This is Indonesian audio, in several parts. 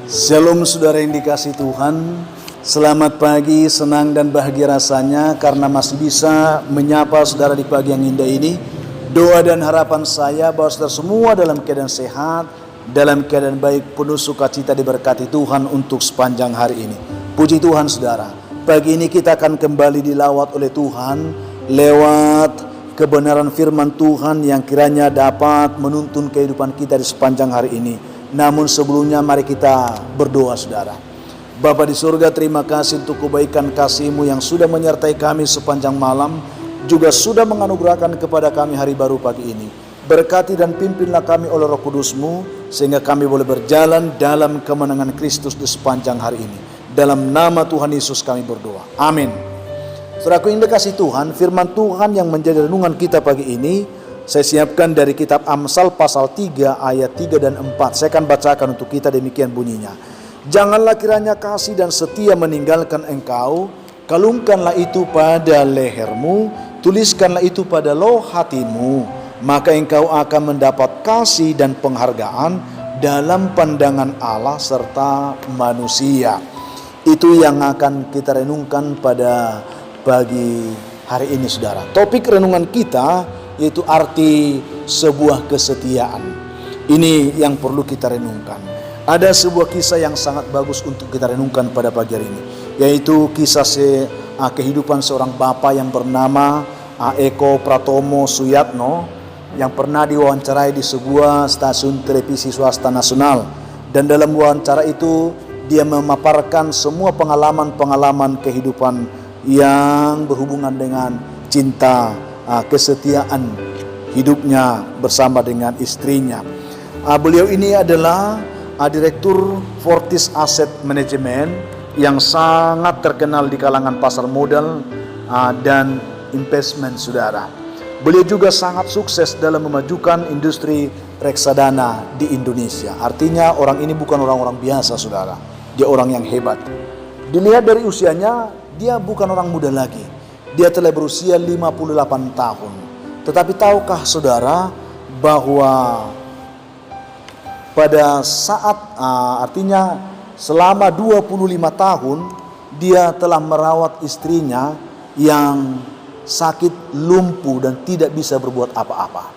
Shalom saudara yang dikasih Tuhan. Selamat pagi, senang dan bahagia rasanya karena masih bisa menyapa saudara di pagi yang indah ini. Doa dan harapan saya bahwa saudara semua dalam keadaan sehat, dalam keadaan baik, penuh sukacita diberkati Tuhan untuk sepanjang hari ini. Puji Tuhan saudara, pagi ini kita akan kembali dilawat oleh Tuhan lewat kebenaran firman Tuhan yang kiranya dapat menuntun kehidupan kita di sepanjang hari ini. Namun sebelumnya mari kita berdoa saudara. Bapa di surga, terima kasih untuk kebaikan kasih-Mu yang sudah menyertai kami sepanjang malam, juga sudah menganugerahkan kepada kami hari baru pagi ini. Berkati dan pimpinlah kami oleh Roh Kudus-Mu sehingga kami boleh berjalan dalam kemenangan Kristus di sepanjang hari ini. Dalam nama Tuhan Yesus kami berdoa. Amin. Saudaraku yang dikasih Tuhan, firman Tuhan yang menjadi renungan kita pagi ini saya siapkan dari kitab Amsal pasal 3 ayat 3 dan 4. Saya akan bacakan untuk kita, demikian bunyinya. Janganlah kiranya kasih dan setia meninggalkan engkau, kalungkanlah itu pada lehermu, tuliskanlah itu pada loh hatimu, maka engkau akan mendapat kasih dan penghargaan dalam pandangan Allah serta manusia. Itu yang akan kita renungkan pada pagi hari ini saudara. Topik renungan kita yaitu arti sebuah kesetiaan. Ini yang perlu kita renungkan. Ada sebuah kisah yang sangat bagus untuk kita renungkan pada pagi hari ini, yaitu kisah kehidupan seorang bapak yang bernama Eko Pratomo Suyatno, yang pernah diwawancarai di sebuah stasiun televisi swasta nasional. Dan dalam wawancara itu dia memaparkan semua pengalaman-pengalaman kehidupan yang berhubungan dengan cinta, kesetiaan hidupnya bersama dengan istrinya. Beliau ini adalah Direktur Fortis Asset Management yang sangat terkenal di kalangan pasar modal dan investment saudara. Beliau juga sangat sukses dalam memajukan industri reksadana di Indonesia. Artinya orang ini bukan orang-orang biasa saudara. Dia orang yang hebat. Dilihat dari usianya, dia bukan orang muda lagi. Dia telah berusia 58 tahun. Tetapi tahukah saudara bahwa pada saat artinya selama 25 tahun dia telah merawat istrinya yang sakit lumpuh dan tidak bisa berbuat apa-apa.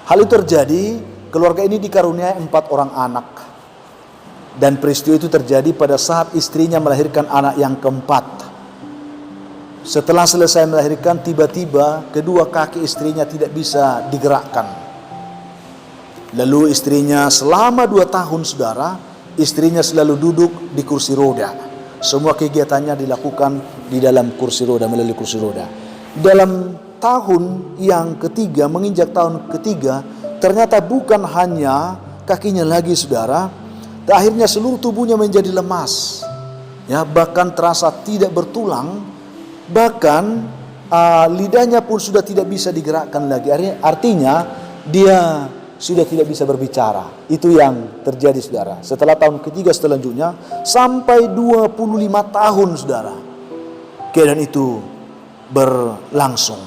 Hal itu terjadi, keluarga ini dikaruniai 4 orang anak. Dan peristiwa itu terjadi pada saat istrinya melahirkan anak yang keempat. Setelah selesai melahirkan, tiba-tiba kedua kaki istrinya tidak bisa digerakkan. Lalu istrinya selama 2 tahun saudara, istrinya selalu duduk di kursi roda. Semua kegiatannya dilakukan di dalam kursi roda, melalui kursi roda. Dalam tahun yang ketiga, menginjak tahun ketiga, ternyata bukan hanya kakinya lagi saudara, akhirnya seluruh tubuhnya menjadi lemas, ya, bahkan terasa tidak bertulang. Bahkan lidahnya pun sudah tidak bisa digerakkan lagi. Artinya dia sudah tidak bisa berbicara. Itu yang terjadi saudara. Setelah tahun ketiga selanjutnya sampai 25 tahun saudara, keadaan itu berlangsung.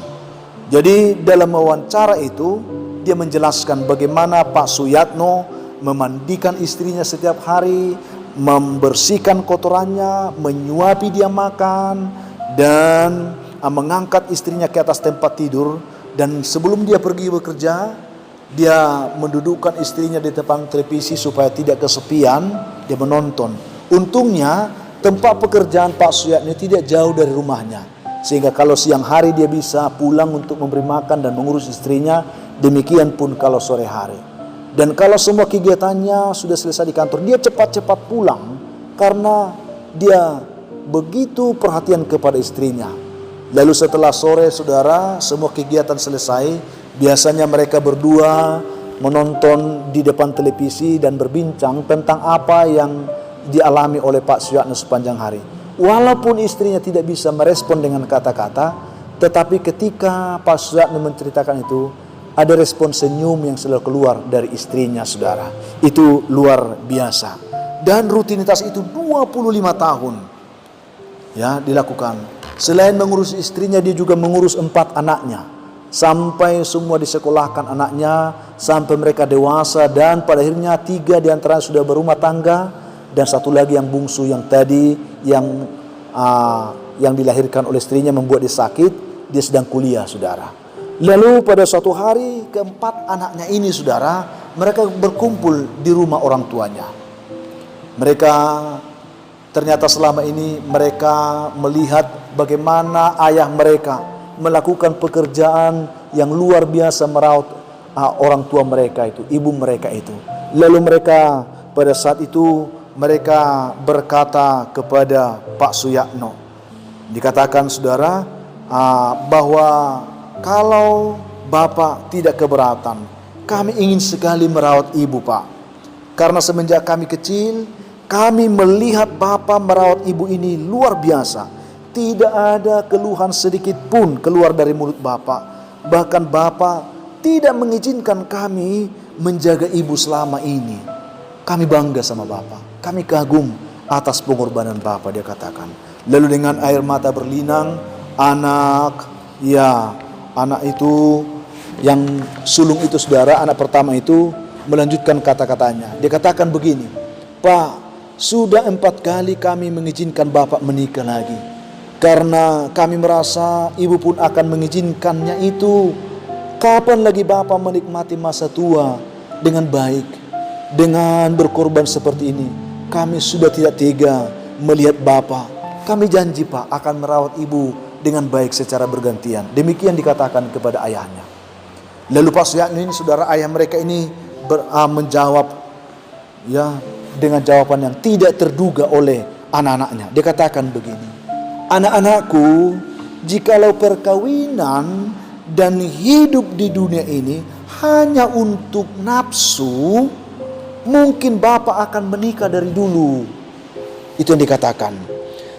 Jadi dalam wawancara itu dia menjelaskan bagaimana Pak Suyatno memandikan istrinya setiap hari, membersihkan kotorannya, menyuapi dia makan, dan mengangkat istrinya ke atas tempat tidur. Dan sebelum dia pergi bekerja, dia mendudukkan istrinya di depan televisi supaya tidak kesepian, dia menonton. Untungnya tempat pekerjaan Pak Suyatno tidak jauh dari rumahnya, sehingga kalau siang hari dia bisa pulang untuk memberi makan dan mengurus istrinya. Demikian pun kalau sore hari. Dan kalau semua kegiatannya sudah selesai di kantor, dia cepat-cepat pulang karena dia begitu perhatian kepada istrinya. Lalu setelah sore saudara, semua kegiatan selesai, biasanya mereka berdua menonton di depan televisi dan berbincang tentang apa yang dialami oleh Pak Suyatno sepanjang hari. Walaupun istrinya tidak bisa merespon dengan kata-kata, tetapi ketika Pak Suyatno menceritakan itu, ada respon senyum yang selalu keluar dari istrinya saudara. Itu luar biasa. Dan rutinitas itu 25 tahun ya dilakukan. Selain mengurus istrinya, dia juga mengurus 4 anaknya. Sampai semua disekolahkan anaknya, sampai mereka dewasa, dan pada akhirnya 3 diantara sudah berumah tangga, dan satu lagi yang bungsu yang tadi yang dilahirkan oleh istrinya membuat dia sakit, dia sedang kuliah, saudara. Lalu pada suatu hari keempat anaknya ini, saudara, mereka berkumpul di rumah orang tuanya. Mereka ternyata selama ini mereka melihat bagaimana ayah mereka melakukan pekerjaan yang luar biasa merawat orang tua mereka itu, ibu mereka itu. Lalu mereka pada saat itu mereka berkata kepada Pak Suyatno, dikatakan, saudara, bahwa kalau Bapak tidak keberatan, kami ingin sekali merawat ibu, Pak. Karena semenjak kami kecil, kami melihat Bapak merawat ibu ini luar biasa. Tidak ada keluhan sedikit pun keluar dari mulut Bapak. Bahkan Bapak tidak mengizinkan kami menjaga ibu selama ini. Kami bangga sama Bapak. Kami kagum atas pengorbanan Bapak, dia katakan. Lalu dengan air mata berlinang, anak itu yang sulung itu, saudara, anak pertama itu melanjutkan kata-katanya. Dia katakan begini, Pak, sudah 4 kali kami mengizinkan Bapak menikah lagi, karena kami merasa ibu pun akan mengizinkannya itu. Kapan lagi Bapak menikmati masa tua dengan baik, dengan berkorban seperti ini? Kami sudah tidak tega melihat Bapak. Kami janji, Pak, akan merawat ibu dengan baik secara bergantian. Demikian dikatakan kepada ayahnya. Lalu Pak Suyatno ini, saudara, ayah mereka ini menjawab dengan jawaban yang tidak terduga oleh anak-anaknya. Dia katakan begini, anak-anakku, jikalau perkawinan dan hidup di dunia ini hanya untuk nafsu, mungkin Bapak akan menikah dari dulu. Itu yang dikatakan.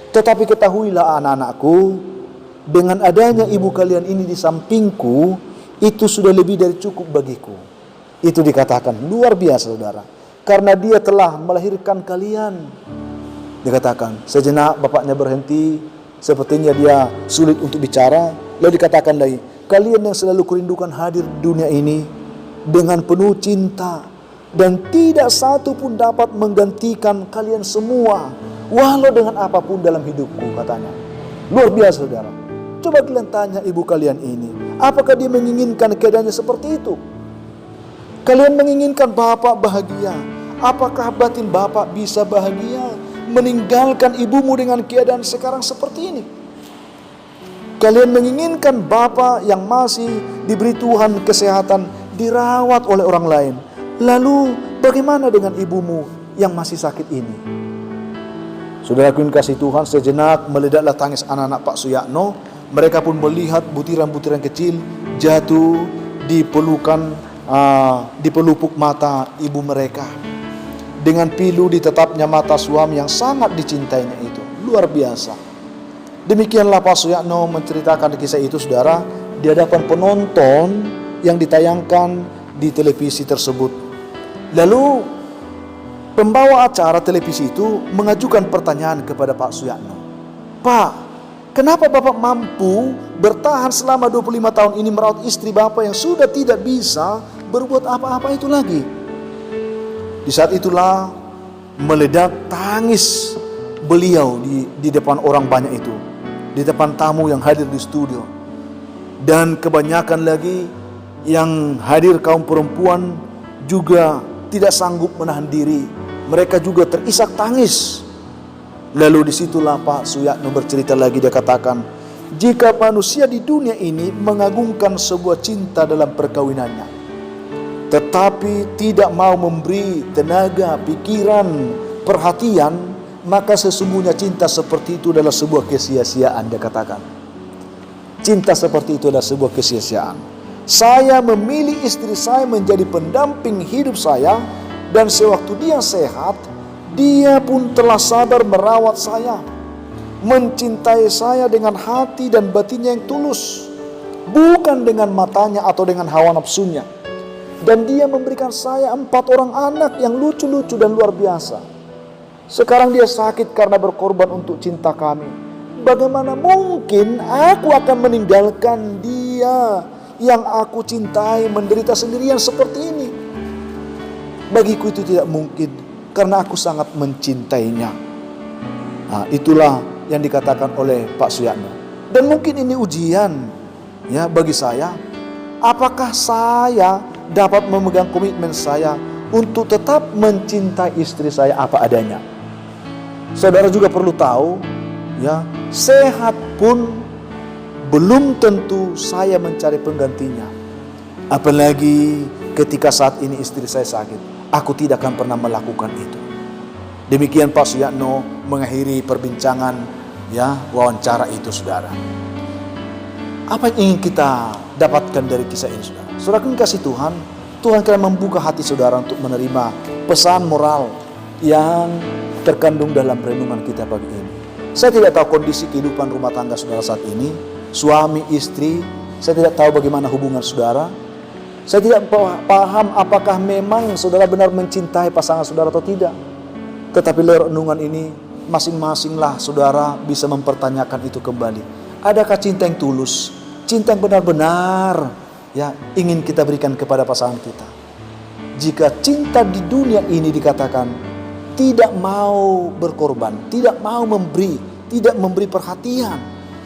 Tetapi ketahuilah anak-anakku, dengan adanya ibu kalian ini di sampingku, itu sudah lebih dari cukup bagiku. Itu dikatakan luar biasa, saudara. Karena dia telah melahirkan kalian. Dikatakan, sejenak bapaknya berhenti, sepertinya dia sulit untuk bicara. Lalu dikatakan lagi, kalian yang selalu kurindukan hadir di dunia ini dengan penuh cinta, dan tidak satu pun dapat menggantikan kalian semua, walau dengan apapun dalam hidupku, katanya. Luar biasa, saudara. Coba kalian tanya ibu kalian ini, apakah dia menginginkan keadaannya seperti itu? Kalian menginginkan Bapak bahagia. Apakah batin Bapak bisa bahagia meninggalkan ibumu dengan keadaan sekarang seperti ini? Kalian menginginkan Bapak yang masih diberi Tuhan kesehatan dirawat oleh orang lain. Lalu bagaimana dengan ibumu yang masih sakit ini? Saudaraku yang kasih Tuhan, sejenak meledaklah tangis anak-anak Pak Suyatno. Mereka pun melihat butiran-butiran kecil jatuh di pelupuk mata ibu mereka. Dengan pilu ditetapnya mata suami yang sangat dicintainya itu. Luar biasa. Demikianlah Pak Suyatno menceritakan kisah itu, saudara, di hadapan penonton yang ditayangkan di televisi tersebut. Lalu pembawa acara televisi itu mengajukan pertanyaan kepada Pak Suyatno. Pak, kenapa Bapak mampu bertahan selama 25 tahun ini merawat istri Bapak yang sudah tidak bisa berbuat apa-apa itu lagi? Di saat itulah meledak tangis beliau di depan orang banyak itu, di depan tamu yang hadir di studio. Dan kebanyakan lagi yang hadir kaum perempuan juga tidak sanggup menahan diri. Mereka juga terisak tangis. Lalu disitulah Pak Suyatno bercerita lagi, dia katakan, jika manusia di dunia ini mengagungkan sebuah cinta dalam perkawinannya, tetapi tidak mau memberi tenaga, pikiran, perhatian, maka sesungguhnya cinta seperti itu adalah sebuah kesia-siaan, dia katakan. Cinta seperti itu adalah sebuah kesia-siaan. Saya memilih istri saya menjadi pendamping hidup saya, dan sewaktu dia sehat, dia pun telah sabar merawat saya, mencintai saya dengan hati dan batinnya yang tulus, bukan dengan matanya atau dengan hawa nafsunya. Dan dia memberikan saya 4 orang anak yang lucu-lucu dan luar biasa. Sekarang dia sakit karena berkorban untuk cinta kami. Bagaimana mungkin aku akan meninggalkan dia yang aku cintai menderita sendirian seperti ini? Bagiku itu tidak mungkin. karena aku sangat mencintainya. Nah, itulah yang dikatakan oleh Pak Suyatno. Dan mungkin ini ujian ya bagi saya. Apakah saya dapat memegang komitmen saya untuk tetap mencintai istri saya apa adanya? Saudara juga perlu tahu ya, sehat pun belum tentu saya mencari penggantinya. Apalagi ketika saat ini istri saya sakit, aku tidak akan pernah melakukan itu. Demikian Pak Suyatno mengakhiri perbincangan ya wawancara itu, saudara. Apa yang ingin kita dapatkan dari kisah ini, saudara? Saudara kasih Tuhan, Tuhan akan membuka hati saudara untuk menerima pesan moral yang terkandung dalam renungan kita pagi ini. Saya tidak tahu kondisi kehidupan rumah tangga saudara saat ini, suami istri. Saya tidak tahu bagaimana hubungan saudara. Saya tidak paham apakah memang saudara benar mencintai pasangan saudara atau tidak. Tetapi lewat renungan ini, masing-masinglah saudara bisa mempertanyakan itu kembali. Adakah cinta yang tulus, cinta yang benar-benar ya ingin kita berikan kepada pasangan kita? Jika cinta di dunia ini dikatakan tidak mau berkorban, tidak mau memberi, tidak memberi perhatian,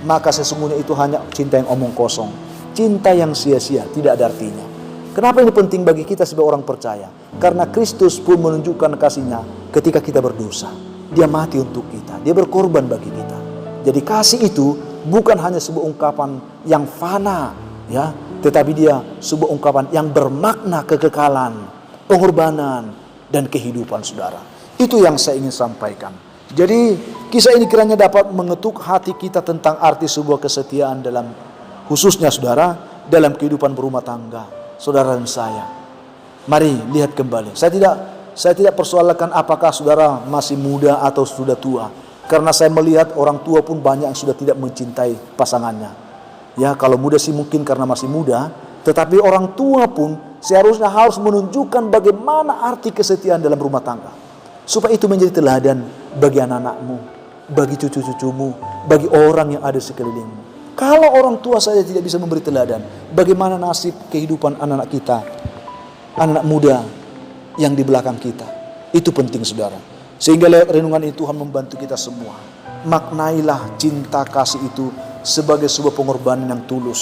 maka sesungguhnya itu hanya cinta yang omong kosong, cinta yang sia-sia, tidak ada artinya. Kenapa ini penting bagi kita sebagai orang percaya? Karena Kristus pun menunjukkan kasih-Nya ketika kita berdosa. Dia mati untuk kita, Dia berkorban bagi kita. Jadi kasih itu bukan hanya sebuah ungkapan yang fana, ya, tetapi dia sebuah ungkapan yang bermakna kekekalan, pengorbanan, dan kehidupan saudara. Itu yang saya ingin sampaikan. Jadi kisah ini kiranya dapat mengetuk hati kita tentang arti sebuah kesetiaan dalam, khususnya saudara, dalam kehidupan berumah tangga saudara dan saya. Mari lihat kembali. Saya tidak persoalkan apakah saudara masih muda atau sudah tua. Karena saya melihat orang tua pun banyak yang sudah tidak mencintai pasangannya. Ya, kalau muda sih mungkin karena masih muda, tetapi orang tua pun seharusnya harus menunjukkan bagaimana arti kesetiaan dalam rumah tangga. Supaya itu menjadi teladan bagi anak-anakmu, bagi cucu-cucumu, bagi orang yang ada sekelilingmu. Kalau orang tua saja tidak bisa memberi teladan, bagaimana nasib kehidupan anak-anak kita, anak muda yang di belakang kita? Itu penting saudara. Sehingga lewat renungan ini Tuhan membantu kita semua. Maknailah cinta kasih itu sebagai sebuah pengorbanan yang tulus,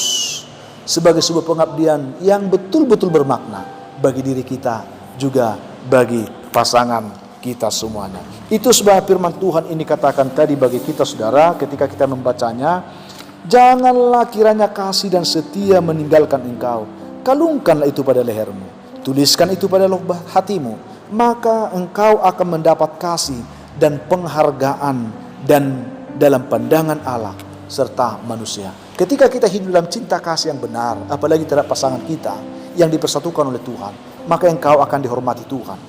sebagai sebuah pengabdian yang betul-betul bermakna bagi diri kita, juga bagi pasangan kita semuanya. Itu sebab firman Tuhan ini katakan tadi bagi kita saudara ketika kita membacanya. Janganlah kiranya kasih dan setia meninggalkan engkau. Kalungkanlah itu pada lehermu, tuliskan itu pada lubah hatimu, maka engkau akan mendapat kasih dan penghargaan dan dalam pandangan Allah serta manusia. Ketika kita hidup dalam cinta kasih yang benar, apalagi terhadap pasangan kita yang dipersatukan oleh Tuhan, maka engkau akan dihormati Tuhan.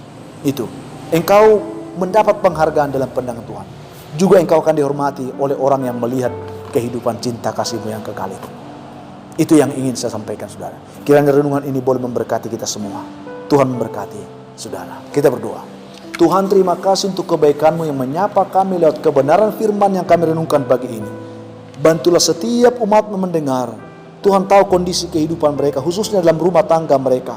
Itu, engkau mendapat penghargaan dalam pandangan Tuhan. Juga engkau akan dihormati oleh orang yang melihat kehidupan cinta kasihmu yang kekal itu. Itu yang ingin saya sampaikan saudara. Kiranya renungan ini boleh memberkati kita semua. Tuhan memberkati saudara. Kita berdoa. Tuhan, terima kasih untuk kebaikan-Mu yang menyapa kami lewat kebenaran firman yang kami renungkan pagi ini. Bantulah setiap umat-Mu mendengar. Tuhan tahu kondisi kehidupan mereka, khususnya dalam rumah tangga mereka.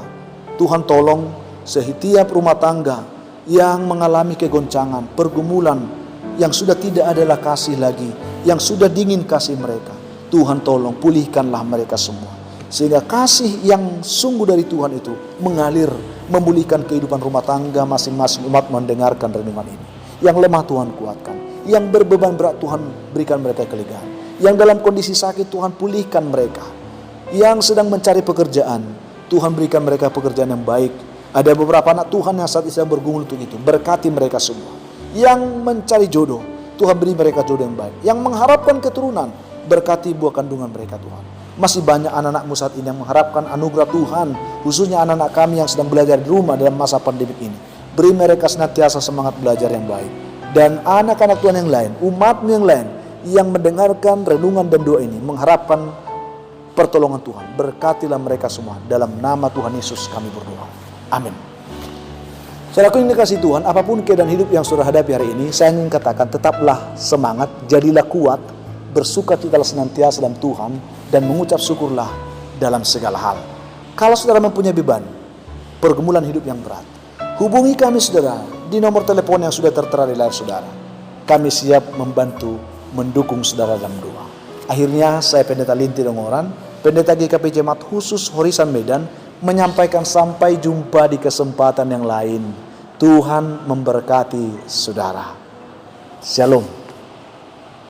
Tuhan tolong setiap rumah tangga yang mengalami kegoncangan, pergumulan, yang sudah tidak adalah kasih lagi, yang sudah dingin kasih mereka. Tuhan tolong pulihkanlah mereka semua. Sehingga kasih yang sungguh dari Tuhan itu mengalir, memulihkan kehidupan rumah tangga masing-masing umat mendengarkan renungan ini. Yang lemah Tuhan kuatkan, yang berbeban berat Tuhan berikan mereka kelegaan, yang dalam kondisi sakit Tuhan pulihkan mereka, yang sedang mencari pekerjaan Tuhan berikan mereka pekerjaan yang baik. Ada beberapa anak Tuhan yang saat ini sedang bergumul untuk itu, berkati mereka semua. Yang mencari jodoh, Tuhan beri mereka jodoh yang baik. Yang mengharapkan keturunan, berkati buah kandungan mereka Tuhan. Masih banyak anak-anak-Mu saat ini yang mengharapkan anugerah Tuhan, khususnya anak-anak kami yang sedang belajar di rumah dalam masa pandemik ini. Beri mereka senantiasa semangat belajar yang baik. Dan anak-anak Tuhan yang lain, umat-Mu yang lain, yang mendengarkan renungan dan doa ini, mengharapkan pertolongan Tuhan. Berkatilah mereka semua. Dalam nama Tuhan Yesus kami berdoa. Amin. Saudaraku yang dikasihi Tuhan, apapun keadaan hidup yang saudara hadapi hari ini, saya ingin katakan tetaplah semangat, jadilah kuat, bersukacitalah senantiasa dalam Tuhan, dan mengucap syukurlah dalam segala hal. Kalau saudara mempunyai beban, pergumulan hidup yang berat, hubungi kami saudara di nomor telepon yang sudah tertera di layar saudara. Kami siap membantu, mendukung saudara dalam doa. Akhirnya saya Pendeta Linti Dongoran, Pendeta GKP Jemaat Khusus Horisan Medan, menyampaikan sampai jumpa di kesempatan yang lain. Tuhan memberkati saudara. Shalom.